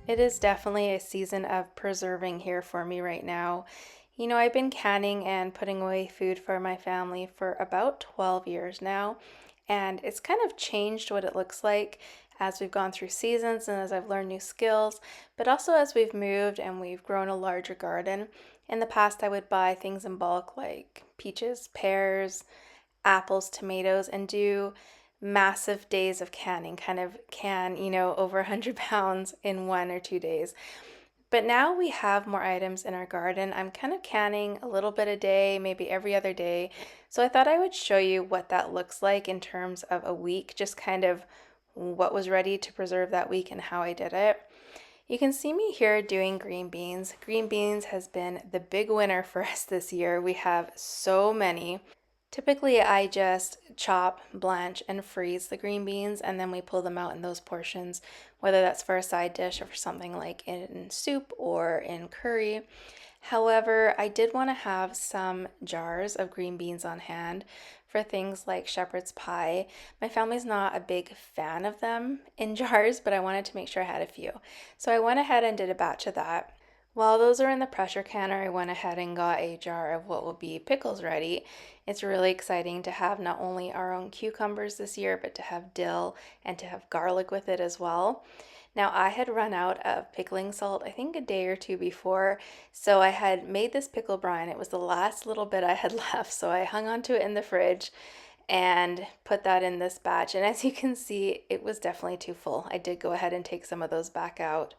It is definitely a season of preserving here for me right now. I've been canning and putting away food for my family for about 12 years now, and it's kind of changed what it looks like as we've gone through seasons and as I've learned new skills, but also as we've moved and we've grown a larger garden. In the past, I would buy things in bulk like peaches, pears, apples, tomatoes, and do massive days of canning, kind of can, over 100 pounds in 1 or 2 days. But now we have more items in our garden. I'm kind of canning a little bit a day, maybe every other day. So I thought I would show you what that looks like in terms of a week, just kind of what was ready to preserve that week and how I did it. You can see me here doing green beans. Green beans has been the big winner for us this year. We have so many. Typically, I just chop, blanch, and freeze the green beans, and then we pull them out in those portions, whether that's for a side dish or for something like in soup or in curry. However, I did want to have some jars of green beans on hand for things like shepherd's pie. My family's not a big fan of them in jars, but I wanted to make sure I had a few. So I went ahead and did a batch of that. While those are in the pressure canner, I went ahead and got a jar of what will be pickles ready. It's really exciting to have not only our own cucumbers this year, but to have dill and to have garlic with it as well. Now, I had run out of pickling salt, I think a day or two before, so I had made this pickle brine. It was the last little bit I had left, so I hung on to it in the fridge and put that in this batch. And as you can see, it was definitely too full. I did go ahead and take some of those back out.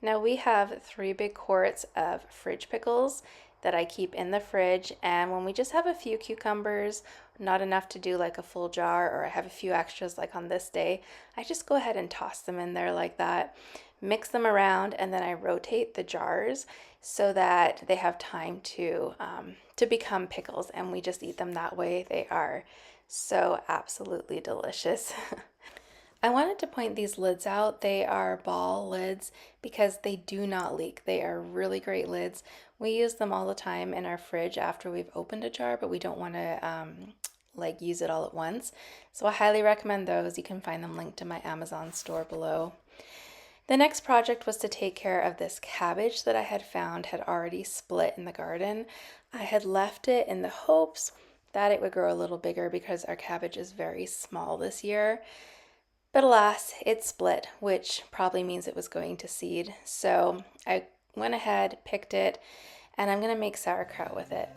Now we have 3 big quarts of fridge pickles that I keep in the fridge, and when we just have a few cucumbers, not enough to do like a full jar, or I have a few extras like on this day, I just go ahead and toss them in there like that, mix them around, and then I rotate the jars so that they have time to become pickles, and we just eat them that way. They are so absolutely delicious. I wanted to point these lids out. They are ball lids because they do not leak. They are really great lids. We use them all the time in our fridge after we've opened a jar, but we don't want to like use it all at once. So I highly recommend those. You can find them linked to my Amazon store below. The next project was to take care of this cabbage that I had found had already split in the garden. I had left it in the hopes that it would grow a little bigger because our cabbage is very small this year. But alas, it split, which probably means it was going to seed. So I went ahead, picked it, and I'm going to make sauerkraut with it.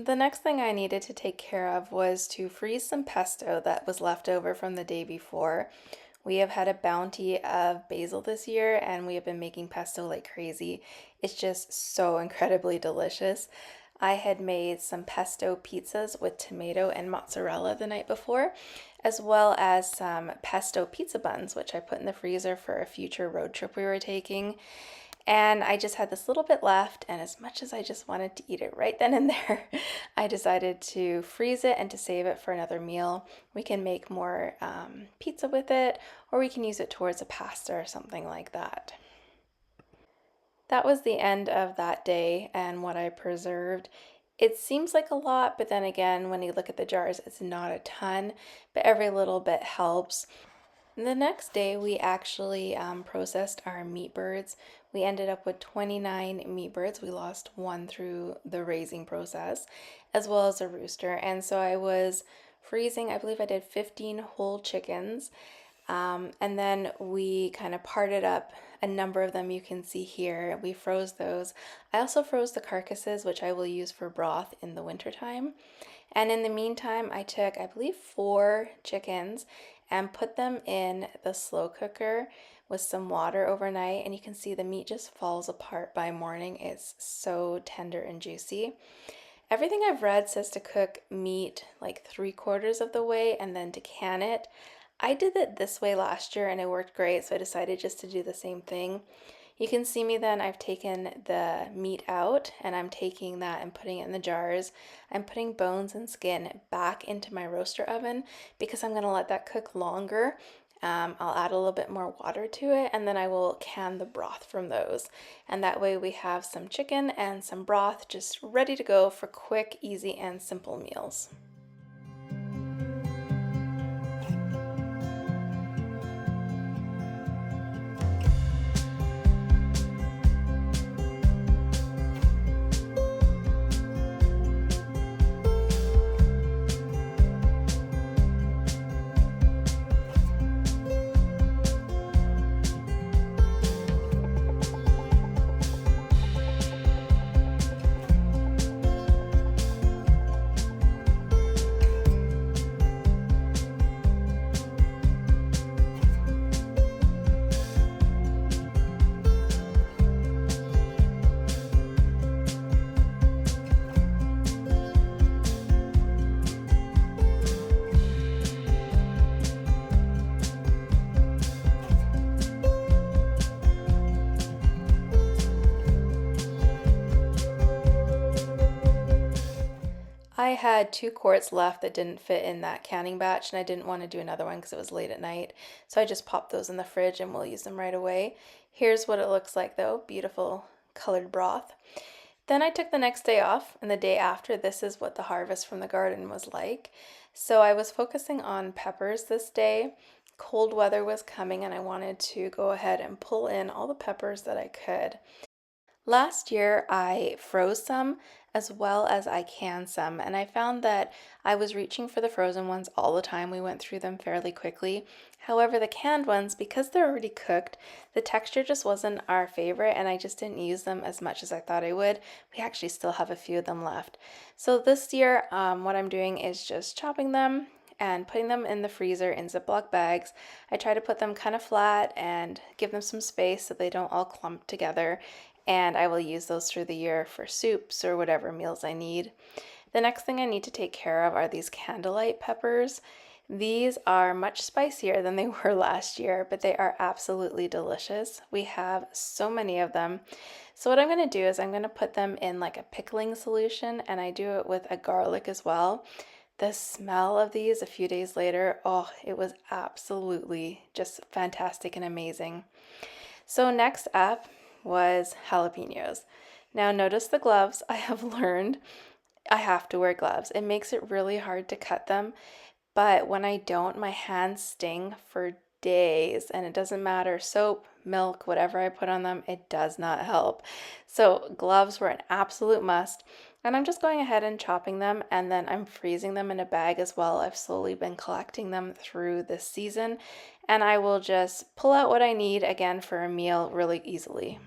The next thing I needed to take care of was to freeze some pesto that was left over from the day before. We have had a bounty of basil this year and we have been making pesto like crazy. It's just so incredibly delicious. I had made some pesto pizzas with tomato and mozzarella the night before, as well as some pesto pizza buns, which I put in the freezer for a future road trip we were taking. And I just had this little bit left, and as much as I just wanted to eat it right then and there, I decided to freeze it and to save it for another meal. We can make more pizza with it, or we can use it towards a pasta or something like that. That was the end of that day and what I preserved. It seems like a lot, but then again, when you look at the jars, it's not a ton, but every little bit helps. The next day, we actually processed our meat birds. We ended up with 29 meat birds. We lost one through the raising process, as well as a rooster. And so I was freezing, I believe I did 15 whole chickens. And then we kind of parted up a number of them you can see here. We froze those. I also froze the carcasses, which I will use for broth in the wintertime. And in the meantime, I took, I believe, 4 chickens and put them in the slow cooker with some water overnight. And you can see the meat just falls apart by morning. It's so tender and juicy. Everything I've read says to cook meat like 3/4 of the way and then to can it. I did it this way last year and it worked great, so I decided just to do the same thing. You can see me then, I've taken the meat out and I'm taking that and putting it in the jars. I'm putting bones and skin back into my roaster oven because I'm going to let that cook longer. I'll add a little bit more water to it and then I will can the broth from those. And that way we have some chicken and some broth just ready to go for quick, easy, and simple meals. I had 2 quarts left that didn't fit in that canning batch, and I didn't want to do another one because it was late at night. So I just popped those in the fridge and we'll use them right away. Here's what it looks like though, beautiful colored broth. Then I took the next day off, and the day after, this is what the harvest from the garden was like. So I was focusing on peppers this day. Cold weather was coming, and I wanted to go ahead and pull in all the peppers that I could. Last year, I froze some as well as I canned some, and I found that I was reaching for the frozen ones all the time. We went through them fairly quickly. However, the canned ones, because they're already cooked, the texture just wasn't our favorite, and I just didn't use them as much as I thought I would. We actually still have a few of them left. So this year, what I'm doing is just chopping them and putting them in the freezer in Ziploc bags. I try to put them kind of flat and give them some space so they don't all clump together, and I will use those through the year for soups or whatever meals I need. The next thing I need to take care of are these candlelight peppers. These are much spicier than they were last year, but they are absolutely delicious. We have so many of them. So what I'm going to do is I'm going to put them in like a pickling solution, and I do it with a garlic as well. The smell of these a few days later, oh, it was absolutely just fantastic and amazing. So next up was jalapenos. Now notice the gloves. I have learned I have to wear gloves. It makes it really hard to cut them, but when I don't, my hands sting for days, and it doesn't matter soap, milk, whatever I put on them, it does not help. So gloves were an absolute must. And I'm just going ahead and chopping them, and then I'm freezing them in a bag as well. I've slowly been collecting them through this season, and I will just pull out what I need again for a meal really easily.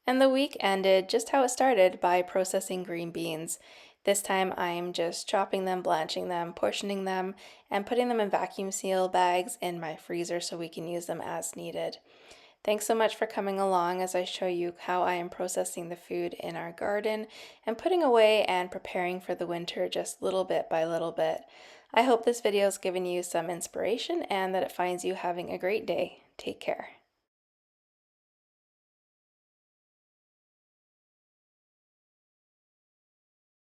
And the week ended just how it started, by processing green beans. This time I'm just chopping them, blanching them, portioning them, and putting them in vacuum seal bags in my freezer so we can use them as needed. Thanks so much for coming along as I show you how I am processing the food in our garden and putting away and preparing for the winter just little bit by little bit. I hope this video has given you some inspiration and that it finds you having a great day. Take care.